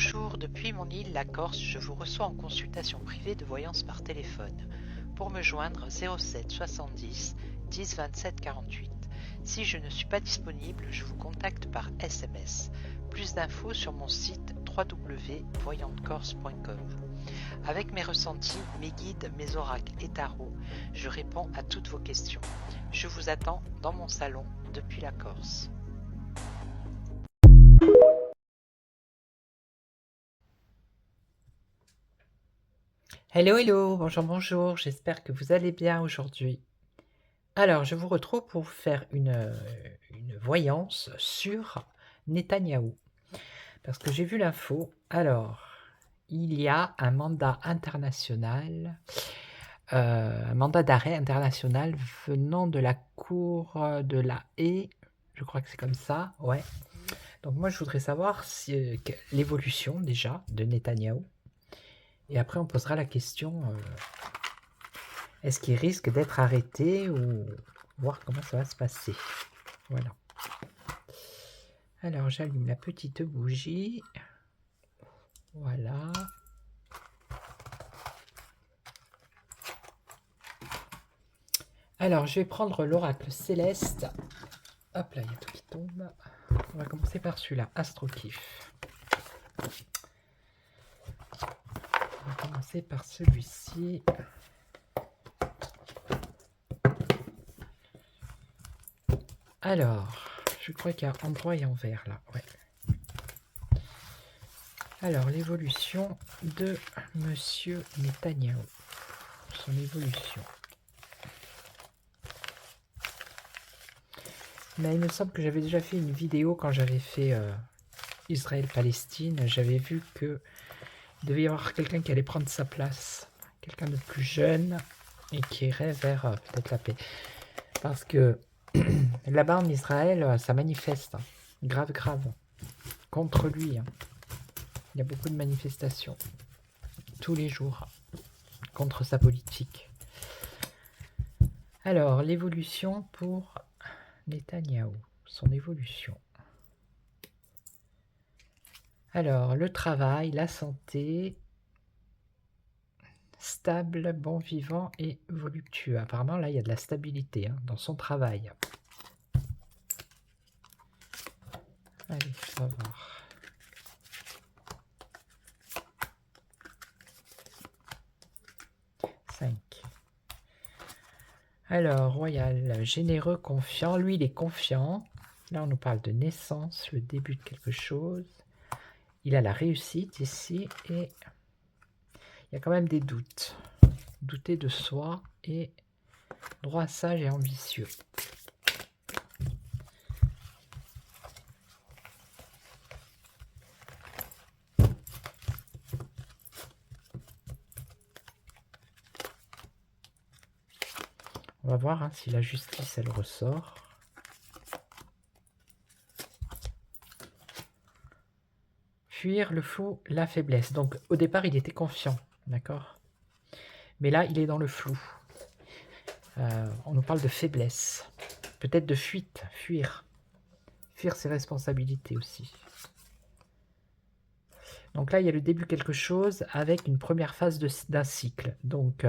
Bonjour, depuis mon île, la Corse, je vous reçois en consultation privée de voyance par téléphone. Pour me joindre, 07 70 10 27 48. Si je ne suis pas disponible, je vous contacte par SMS. Plus d'infos sur mon site www.voyantecorse.com. Avec mes ressentis, mes guides, mes oracles et tarots, je réponds à toutes vos questions. Je vous attends dans mon salon depuis la Corse. Hello, hello, bonjour, bonjour, j'espère que vous allez bien aujourd'hui. Alors, je vous retrouve pour vous faire une voyance sur Netanyahou, parce que j'ai vu l'info. Alors, il y a un mandat international, un mandat d'arrêt international venant de la Cour de la Haye, je crois que c'est comme ça, ouais. Donc moi, je voudrais savoir si, l'évolution déjà de Netanyahou, et après on posera la question... est-ce qu'il risque d'être arrêté ou voir comment ça va se passer? Voilà. Alors j'allume la petite bougie. Voilà. Alors je vais prendre l'oracle céleste. Hop là, il y a tout qui tombe. On va commencer par celui-là, Astrokif. On va commencer par celui-ci. Alors, je crois qu'il y a endroit et envers là. Ouais. Alors, l'évolution de Monsieur Netanyahou. Son évolution. Mais il me semble que j'avais déjà fait une vidéo quand j'avais fait Israël-Palestine. J'avais vu que il devait y avoir quelqu'un qui allait prendre sa place. Quelqu'un de plus jeune et qui irait vers peut-être la paix. Parce que là-bas en Israël, ça manifeste. Grave, grave. Contre lui. Il y a beaucoup de manifestations. Tous les jours. Contre sa politique. Alors, l'évolution pour Netanyahou. Son évolution. Alors, le travail, la santé, stable, bon vivant et voluptueux. Apparemment, là, il y a de la stabilité dans son travail. Allez, on va voir. Alors, royal, généreux, confiant. Lui, il est confiant. Là, on nous parle de naissance, le début de quelque chose. Il a la réussite ici et il y a quand même des doutes. Douter de soi et droit, sage et ambitieux. On va voir si la justice, elle ressort. Fuir le flou, la faiblesse. Donc, au départ, il était confiant, d'accord? Mais là, il est dans le flou. On nous parle de faiblesse. Peut-être de fuite, fuir. Fuir ses responsabilités aussi. Donc là, il y a le début de quelque chose avec une première phase d'un cycle. Donc,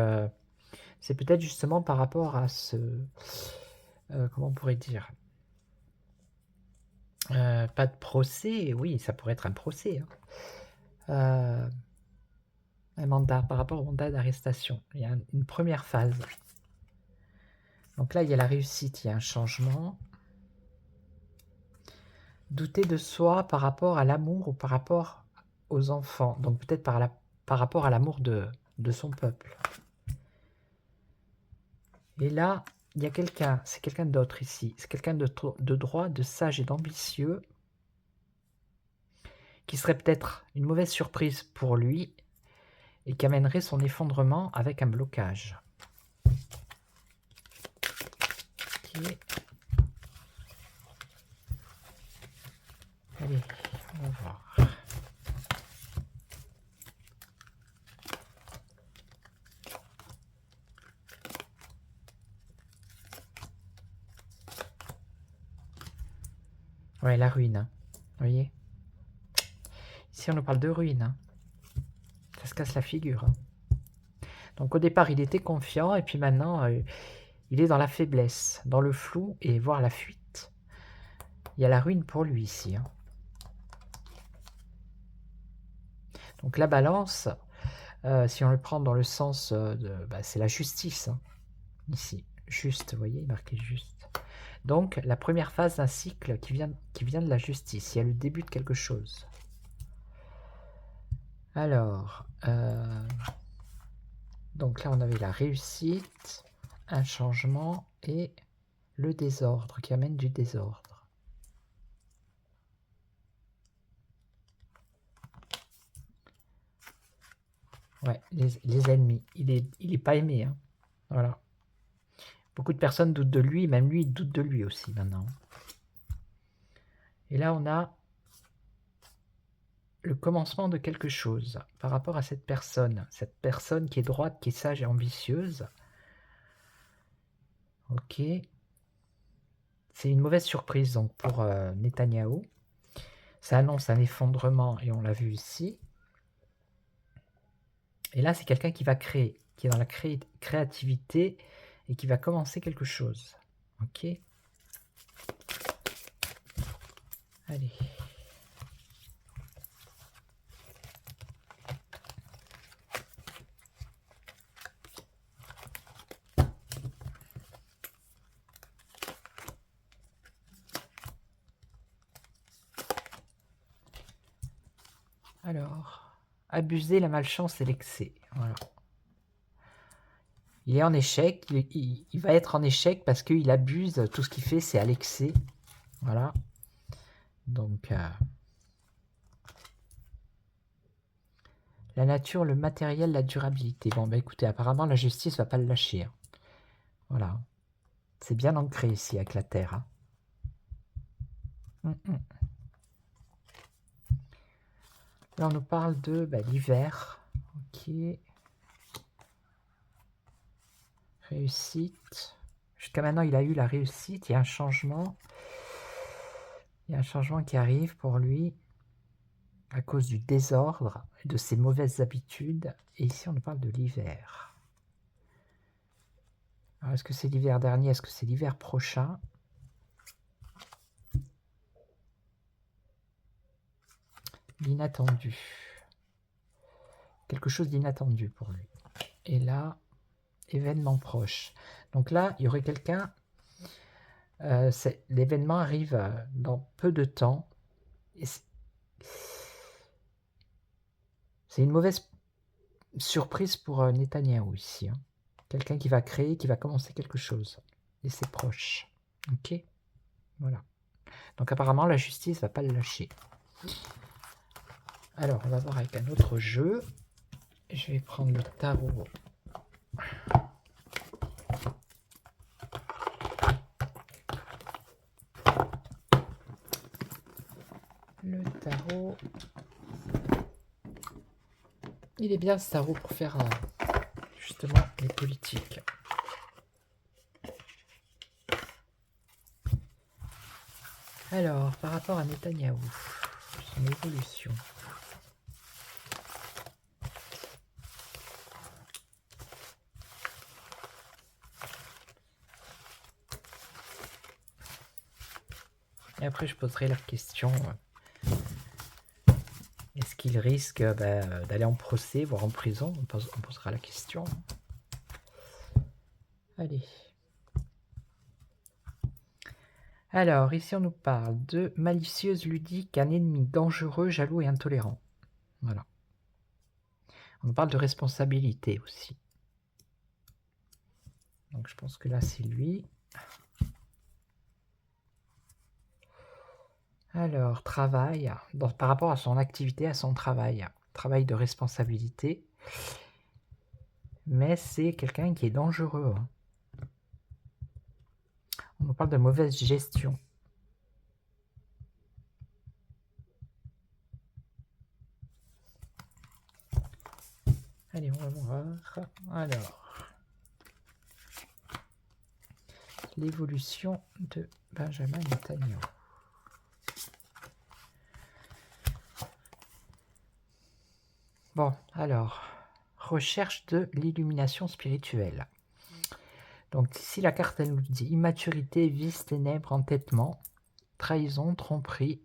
c'est peut-être justement par rapport à ce... comment on pourrait dire pas de procès, oui, ça pourrait être un procès. Un mandat, par rapport au mandat d'arrestation. Il y a une première phase. Donc là, il y a la réussite, il y a un changement. Douter de soi par rapport à l'amour ou par rapport aux enfants. Donc peut-être par rapport à l'amour de son peuple. Et là, il y a quelqu'un, c'est quelqu'un d'autre ici. C'est quelqu'un de droit, de sage et d'ambitieux qui serait peut-être une mauvaise surprise pour lui et qui amènerait son effondrement avec un blocage. Okay. Allez, on va voir. Ouais, la ruine, vous voyez. Ici, on nous parle de ruines. Hein. Ça se casse la figure. Hein. Donc, au départ, il était confiant, et puis maintenant, il est dans la faiblesse, dans le flou, et voire la fuite. Il y a la ruine pour lui, ici. Hein. Donc, la balance, si on le prend dans le sens de... Bah, c'est la justice, hein, ici. Juste, vous voyez, il est marqué juste. Donc, la première phase d'un cycle qui vient de la justice. Il y a le début de quelque chose. Alors, donc là, on avait la réussite, un changement et le désordre qui amène du désordre. Ouais, les ennemis. Il est pas aimé. Hein. Voilà. Beaucoup de personnes doutent de lui, même lui, il doute de lui aussi maintenant. Et là, on a le commencement de quelque chose par rapport à cette personne qui est droite, qui est sage et ambitieuse. Ok. C'est une mauvaise surprise donc pour Netanyahou. Ça annonce un effondrement et on l'a vu ici. Et là, c'est quelqu'un qui va créer, qui est dans la créativité et qui va commencer quelque chose. Ok. Allez. Alors, abuser la malchance et l'excès. Voilà. Il est en échec, il va être en échec parce qu'il abuse, tout ce qu'il fait c'est à l'excès. Voilà. Donc, la nature, le matériel, la durabilité. Bon, bah écoutez, apparemment la justice va pas le lâcher. Hein. Voilà. C'est bien ancré ici avec la terre. Hein. Là, on nous parle de l'hiver. Ok. Réussite. Jusqu'à maintenant, il a eu la réussite. Il y a un changement. Il y a un changement qui arrive pour lui à cause du désordre et de ses mauvaises habitudes. Et ici, on nous parle de l'hiver. Alors, est-ce que c'est l'hiver dernier? Est-ce que c'est l'hiver prochain? L'inattendu. Quelque chose d'inattendu pour lui. Et là, événement proche. Donc là, il y aurait quelqu'un... l'événement arrive dans peu de temps. C'est une mauvaise surprise pour Netanyahou ici. Hein. Quelqu'un qui va créer, qui va commencer quelque chose. Et c'est proche. Ok. Voilà. Donc apparemment, la justice ne va pas le lâcher. Alors, on va voir avec un autre jeu. Je vais prendre le tarot. Le tarot. Il est bien ce tarot pour faire justement les politiques. Alors, par rapport à Netanyahou, son évolution. Et après, je poserai la question, est-ce qu'il risque d'aller en procès, voire en prison? On posera la question. Allez. Alors, ici, on nous parle de malicieuse, ludique, un ennemi dangereux, jaloux et intolérant. Voilà. On nous parle de responsabilité aussi. Donc, je pense que là, c'est lui. Alors, travail, par rapport à son activité, à son travail. Travail de responsabilité. Mais c'est quelqu'un qui est dangereux. Hein. On nous parle de mauvaise gestion. Allez, on va voir. Alors, l'évolution de Benjamin Netanyahou. Bon, alors, recherche de l'illumination spirituelle. Donc ici, la carte, elle nous dit immaturité, vice, ténèbres, entêtement, trahison, tromperie,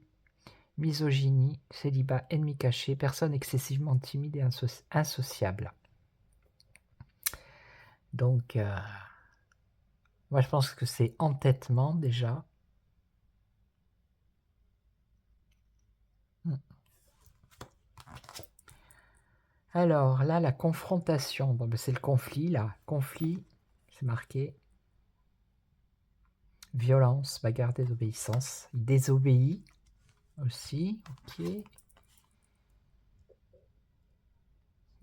misogynie, célibat, ennemi caché, personne excessivement timide et insociable. Donc, moi je pense que c'est entêtement déjà. Alors là, la confrontation, bon, ben, c'est le conflit là, conflit, c'est marqué. Violence, bagarre, désobéissance. Il désobéit aussi, ok.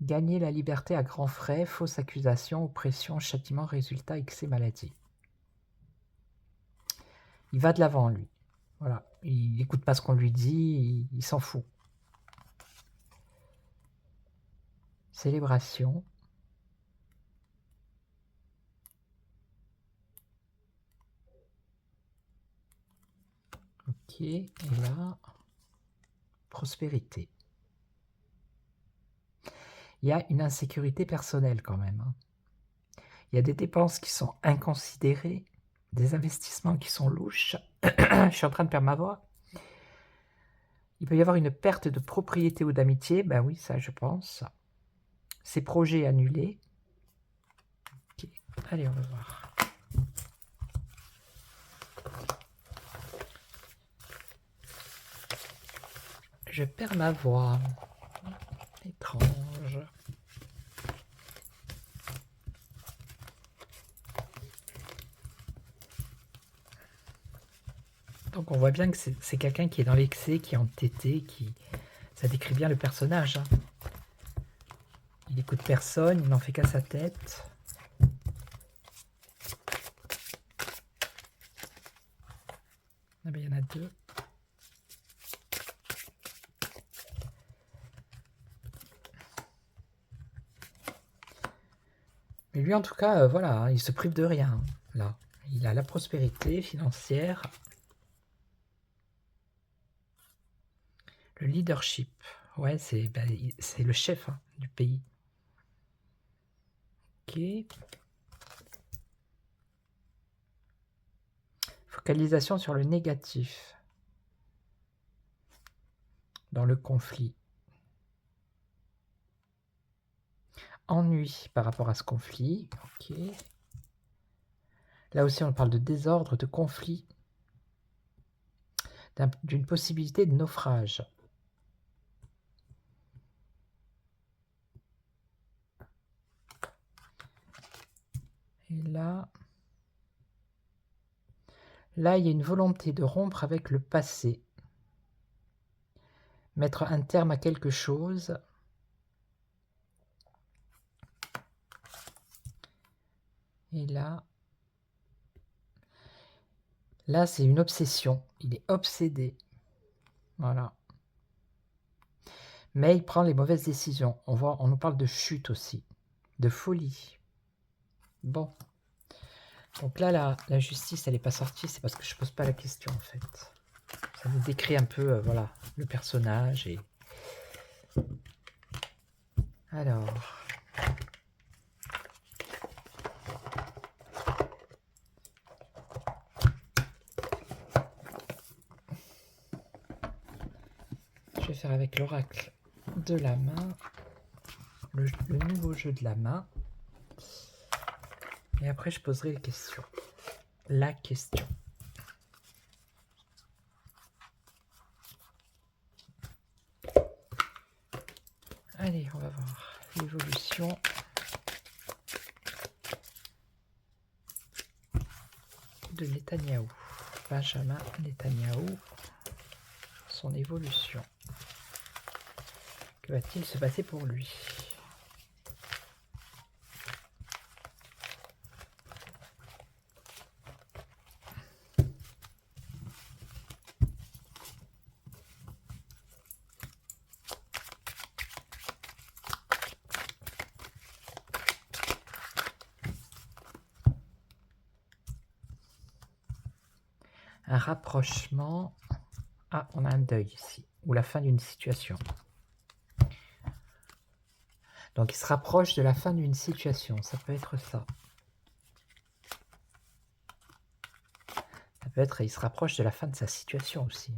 Gagner la liberté à grands frais, fausse accusation, oppression, châtiment, résultat, excès, maladie. Il va de l'avant, lui. Voilà, il n'écoute pas ce qu'on lui dit, il s'en fout. Célébration. Ok, et là, prospérité. Il y a une insécurité personnelle quand même. Hein. Il y a des dépenses qui sont inconsidérées, des investissements qui sont louches. Je suis en train de perdre ma voix. Il peut y avoir une perte de propriété ou d'amitié. Ben oui, ça je pense. Ces projets annulés. Okay. Allez, on va voir. Je perds ma voix. Étrange. Donc on voit bien que c'est quelqu'un qui est dans l'excès, qui est entêté, qui... Ça décrit bien le personnage. Hein. Il n'écoute personne, il n'en fait qu'à sa tête. Ah ben, il y en a deux. Mais lui, en tout cas, voilà, hein, il se prive de rien. Hein, là, il a la prospérité financière, le leadership. Ouais, c'est le chef hein, du pays. Ok. Focalisation sur le négatif dans le conflit. Ennui par rapport à ce conflit. Ok. Là aussi, on parle de désordre, de conflit, d'une possibilité de naufrage. Et là, il y a une volonté de rompre avec le passé, mettre un terme à quelque chose. Et là c'est une obsession. Il est obsédé. Voilà. Mais il prend les mauvaises décisions. On nous parle de chute aussi, de folie. Bon. Donc là, la justice, elle n'est pas sortie, c'est parce que je ne pose pas la question, en fait. Ça nous décrit un peu, voilà, le personnage. Et... Alors... Je vais faire avec l'oracle de la main, le nouveau jeu de la main. Et après, je poserai les questions. La question. Allez, on va voir l'évolution. De Netanyahou. Benjamin Netanyahou. Son évolution. Que va-t-il se passer pour lui ? Un rapprochement. Ah, on a un deuil ici. Ou la fin d'une situation. Donc il se rapproche de la fin d'une situation, ça peut être ça. Ça peut être, il se rapproche de la fin de sa situation aussi.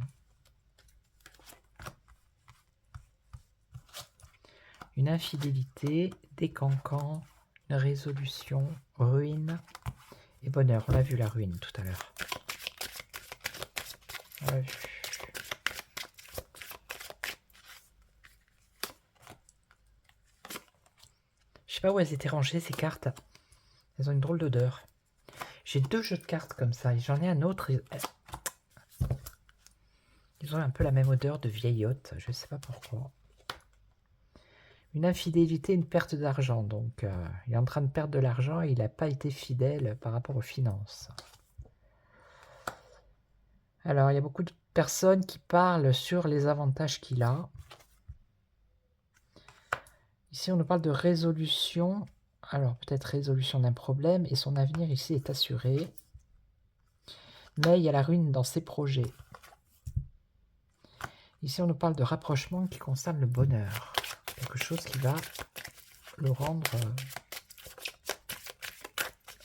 Une infidélité, des cancans, une résolution, ruine et bonheur. On a vu la ruine tout à l'heure. On l'a vu. Je sais pas où elles étaient rangées ces cartes. Elles ont une drôle d'odeur. J'ai 2 jeux de cartes comme ça et j'en ai un autre. Ils ont un peu la même odeur de vieillotte, je sais pas pourquoi. Une infidélité, une perte d'argent. Donc il est en train de perdre de l'argent et il n'a pas été fidèle par rapport aux finances. Alors il y a beaucoup de personnes qui parlent sur les avantages qu'il a. Ici on nous parle de résolution. Alors peut-être résolution d'un problème et son avenir ici est assuré. Mais il y a la ruine dans ses projets. Ici, on nous parle de rapprochement qui concerne le bonheur. Quelque chose qui va le rendre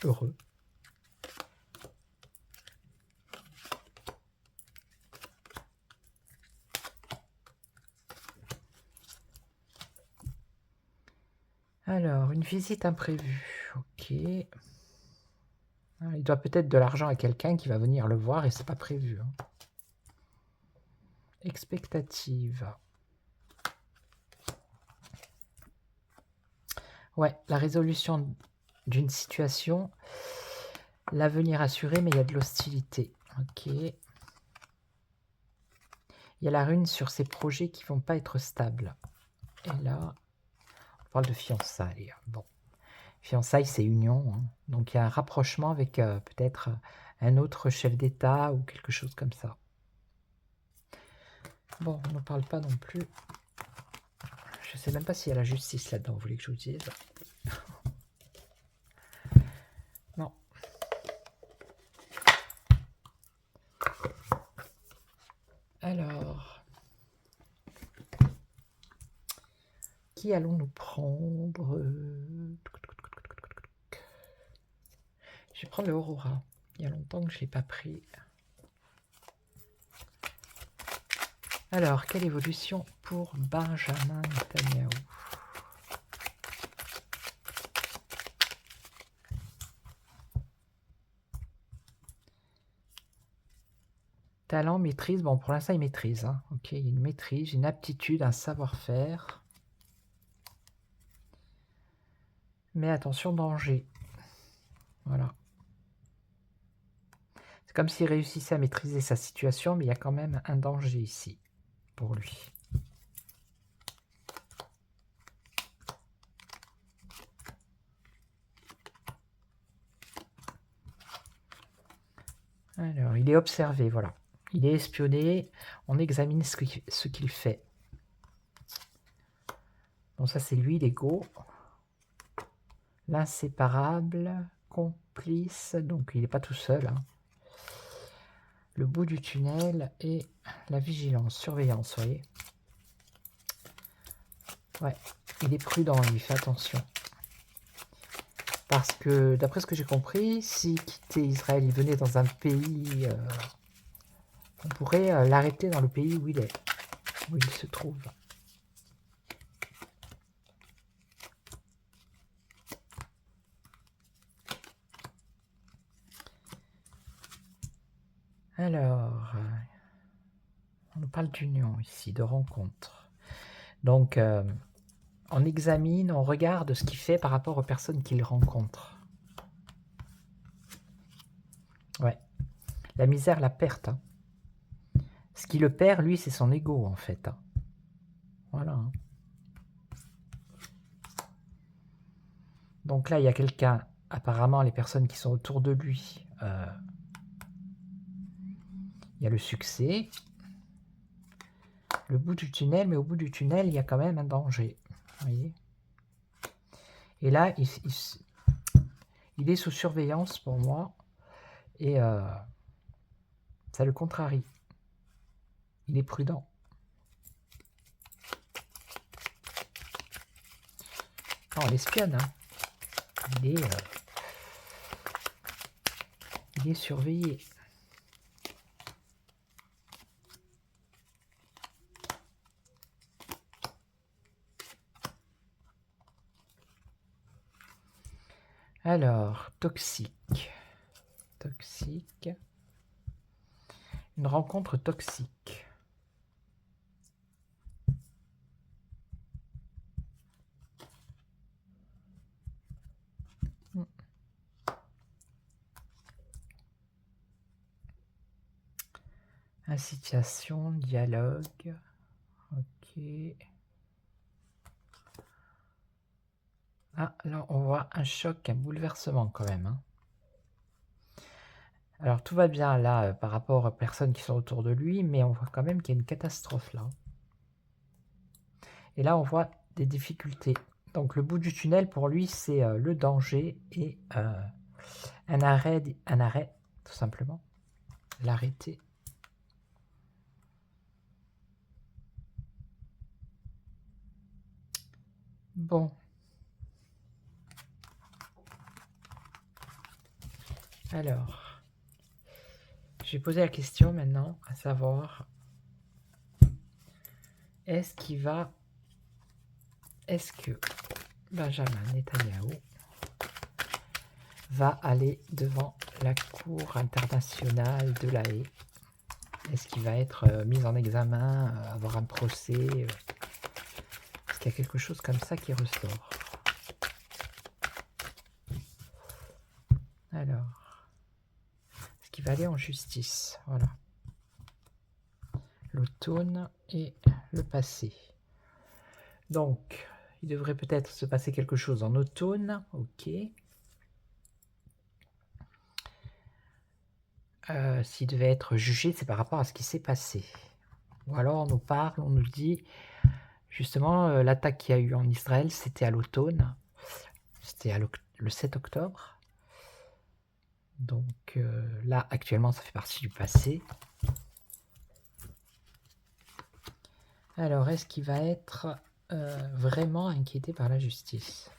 heureux. Alors, une visite imprévue. Ok. Il doit peut-être de l'argent à quelqu'un qui va venir le voir et c'est pas prévu. Expectative. Ouais, la résolution d'une situation, l'avenir assuré, mais il y a de l'hostilité. Ok. Il y a la ruine sur ces projets qui vont pas être stables. Et là, on parle de fiançailles. Bon, fiançailles, c'est union. Donc il y a un rapprochement avec peut-être un autre chef d'État ou quelque chose comme ça. Bon, on ne parle pas non plus. Je sais même pas s'il y a la justice là-dedans, vous voulez que je vous dise? Non. Alors, qui allons-nous prendre? Je vais prendre le Aurora. Il y a longtemps que je ne l'ai pas pris. Alors, quelle évolution pour Benjamin Netanyahu? Talent, maîtrise. Bon, pour l'instant, il maîtrise. Hein. Ok, il y a une maîtrise, une aptitude, un savoir-faire. Mais attention, danger. Voilà. C'est comme s'il réussissait à maîtriser sa situation, mais il y a quand même un danger ici, pour lui. Alors, il est observé, voilà. Il est espionné, on examine ce qu'il fait. Bon, ça c'est lui, l'ego. L'inséparable, complice, donc il n'est pas tout seul. Hein. Le bout du tunnel et la vigilance, surveillance, vous voyez. Ouais, il est prudent, il fait attention. Parce que, d'après ce que j'ai compris, s'il quittait Israël, il venait dans un pays, on pourrait l'arrêter dans le pays où il est, où il se trouve. Alors, on nous parle d'union ici, de rencontre. Donc, on examine, on regarde ce qu'il fait par rapport aux personnes qu'il rencontre. Ouais. La misère, la perte. Hein. Ce qui le perd, lui, c'est son ego, en fait. Hein. Voilà. Hein. Donc là, il y a quelqu'un, apparemment, les personnes qui sont autour de lui, il y a le succès, le bout du tunnel, mais au bout du tunnel, il y a quand même un danger. Vous voyez? Et là, il est sous surveillance pour moi, et ça le contrarie. Il est prudent. Non, on espionne, hein. Il est, il est surveillé. Alors, toxique. Toxique. Une rencontre toxique. Incitation, dialogue. Ok. Ah, là, on voit un choc, un bouleversement quand même, hein. Alors, tout va bien là par rapport aux personnes qui sont autour de lui, mais on voit quand même qu'il y a une catastrophe là. Et là, on voit des difficultés. Donc, le bout du tunnel, pour lui, c'est le danger et un arrêt, tout simplement. L'arrêter. Bon. Alors, je vais poser la question maintenant, à savoir, est-ce que Benjamin Netanyahu va aller devant la Cour internationale de La Haye? Est-ce qu'il va être mis en examen, avoir un procès? Est-ce qu'il y a quelque chose comme ça qui ressort? Alors, est-ce qu'il va aller en justice? Voilà. L'automne et le passé. Donc, il devrait peut-être se passer quelque chose en automne. Ok. S'il devait être jugé, c'est par rapport à ce qui s'est passé. Ou alors on nous parle, on nous dit, justement, l'attaque qu'il y a eu en Israël, c'était à l'automne. C'était le 7 octobre. Donc là, actuellement, ça fait partie du passé. Alors, est-ce qu'il va être vraiment inquiété par la justice?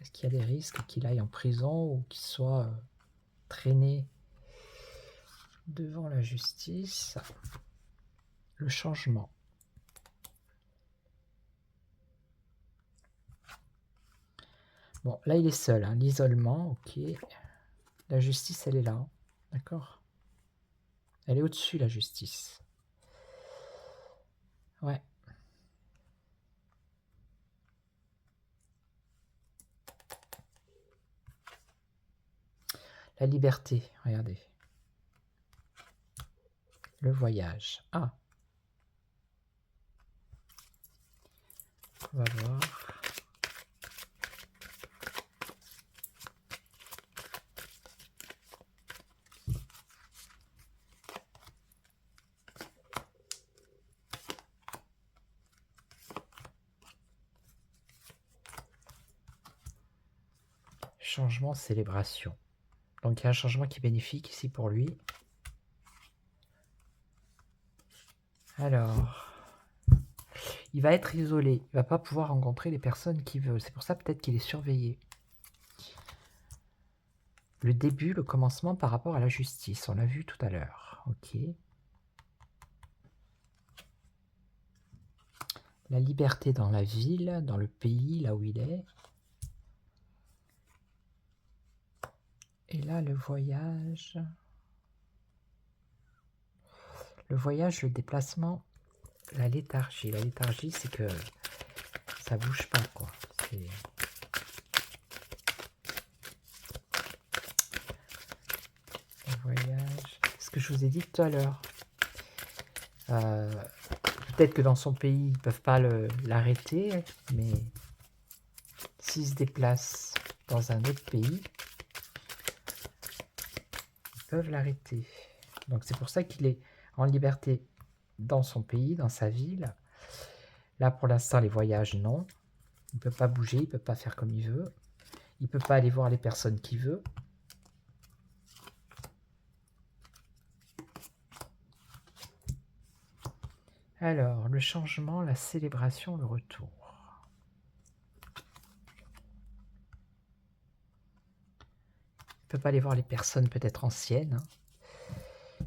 Est-ce qu'il y a des risques qu'il aille en prison ou qu'il soit traîné devant la justice? Le changement. Bon, là, il est seul, hein, l'isolement, ok. La justice, elle est là, hein, d'accord? Elle est au-dessus, la justice. Ouais. La liberté, regardez. Le voyage. Ah. On va voir. Changement, célébration. Donc il y a un changement qui est bénéfique ici pour lui. Alors, il va être isolé. Il va pas pouvoir rencontrer les personnes qu'il veut. C'est pour ça peut-être qu'il est surveillé. Le début, le commencement par rapport à la justice. On l'a vu tout à l'heure. Ok. La liberté dans la ville, dans le pays, là où il est. Et là, le voyage. Le voyage, le déplacement, la léthargie. La léthargie, c'est que ça bouge pas, quoi. C'est... Le voyage. Ce que je vous ai dit tout à l'heure. Peut-être que dans son pays, ils ne peuvent pas l'arrêter, mais s'il se déplace dans un autre pays, ils peuvent l'arrêter. Donc c'est pour ça qu'il est en liberté dans son pays, dans sa ville. Là, pour l'instant, les voyages, non. Il ne peut pas bouger, il ne peut pas faire comme il veut. Il ne peut pas aller voir les personnes qu'il veut. Alors, le changement, la célébration, le retour. ne peut pas aller voir les personnes peut-être anciennes. Hein.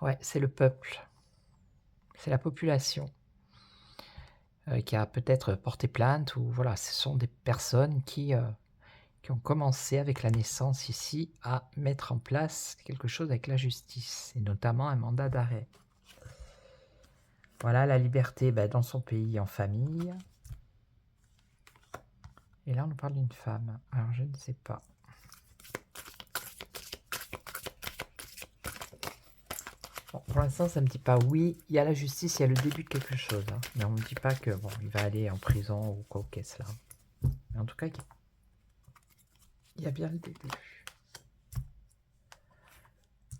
Ouais, c'est le peuple. C'est la population qui a peut-être porté plainte ou voilà, ce sont des personnes qui ont commencé avec la naissance ici à mettre en place quelque chose avec la justice et notamment un mandat d'arrêt. Voilà, la liberté dans son pays, en famille. Et là, on nous parle d'une femme. Alors, je ne sais pas. Bon, pour l'instant, ça ne me dit pas oui. Il y a la justice, il y a le début de quelque chose. Hein. Mais on ne me dit pas que bon, il va aller en prison ou quoi qu'est-ce là. Mais en tout cas, il y a bien le début.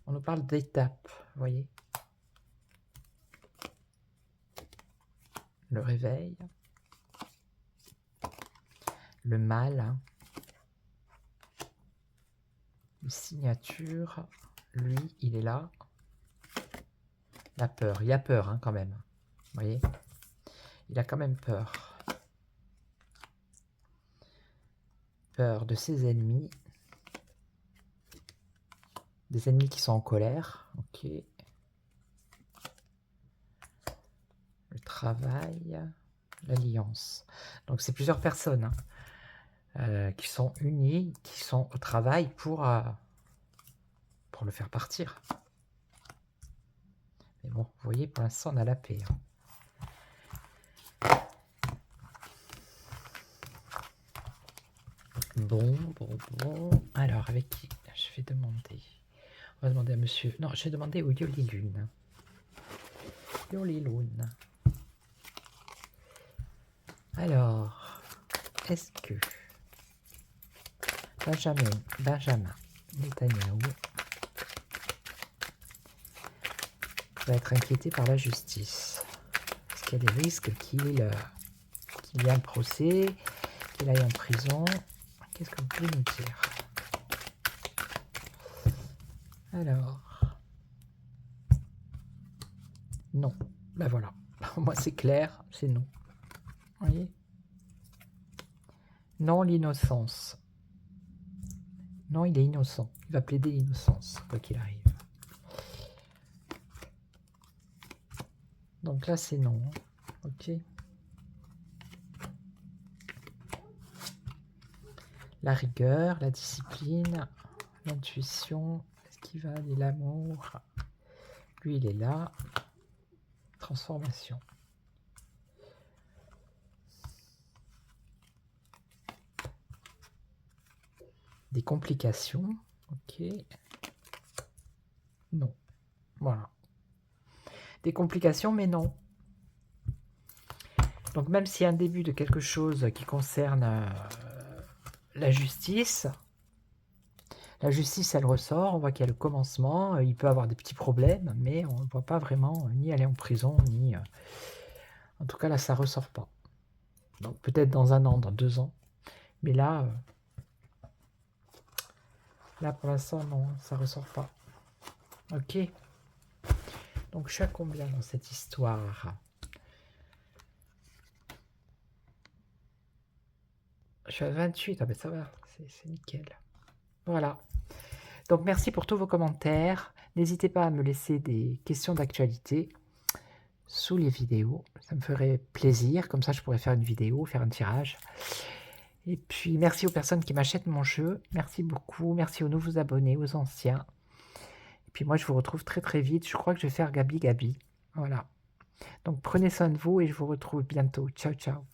On nous parle d'étapes, vous voyez. Le réveil. Le mal. Hein. Une signature. Lui, il est là. La peur. Il y a peur hein, quand même. Vous voyez. Il a quand même peur. Peur de ses ennemis. Des ennemis qui sont en colère. Ok. Le travail. L'alliance. Donc c'est plusieurs personnes hein, qui sont unies, qui sont au travail pour le faire partir. Mais bon, vous voyez, pour l'instant, on a la paix. Hein. Bon. Alors, avec qui je vais demander? On va demander à monsieur... Non, je vais demander au Yolilune. Yolilune. Alors, est-ce que Benjamin Netanyahou va être inquiété par la justice? Est-ce qu'il y a des risques qu'il y ait un procès, qu'il aille en prison? Qu'est-ce que vous pouvez nous dire? Alors, non. Ben voilà. Moi, c'est clair, c'est non. Vous voyez? Non, l'innocence. Non, il est innocent. Il va plaider l'innocence, quoi qu'il arrive. Donc là, c'est non. Ok. La rigueur, la discipline, l'intuition, est-ce qu'il va aller l'amour? Lui, il est là. Transformation. Des complications. Ok. Non. Voilà. Des complications, mais non. Donc même s'il y a un début de quelque chose qui concerne la justice, elle ressort, on voit qu'il y a le commencement, il peut avoir des petits problèmes, mais on ne voit pas vraiment ni aller en prison, ni... en tout cas, là, ça ne ressort pas. Donc peut-être dans 1 an, dans 2 ans, mais là, pour l'instant, non, ça ne ressort pas. Ok. Donc je suis à combien dans cette histoire? Je suis à 28, ah ben ça va, c'est nickel. Voilà. Donc merci pour tous vos commentaires. N'hésitez pas à me laisser des questions d'actualité sous les vidéos. Ça me ferait plaisir, comme ça je pourrais faire une vidéo, faire un tirage. Et puis merci aux personnes qui m'achètent mon jeu. Merci beaucoup. Merci aux nouveaux abonnés, aux anciens. Et puis moi je vous retrouve très très vite. Je crois que je vais faire Gabi. Voilà. Donc prenez soin de vous et je vous retrouve bientôt. Ciao ciao.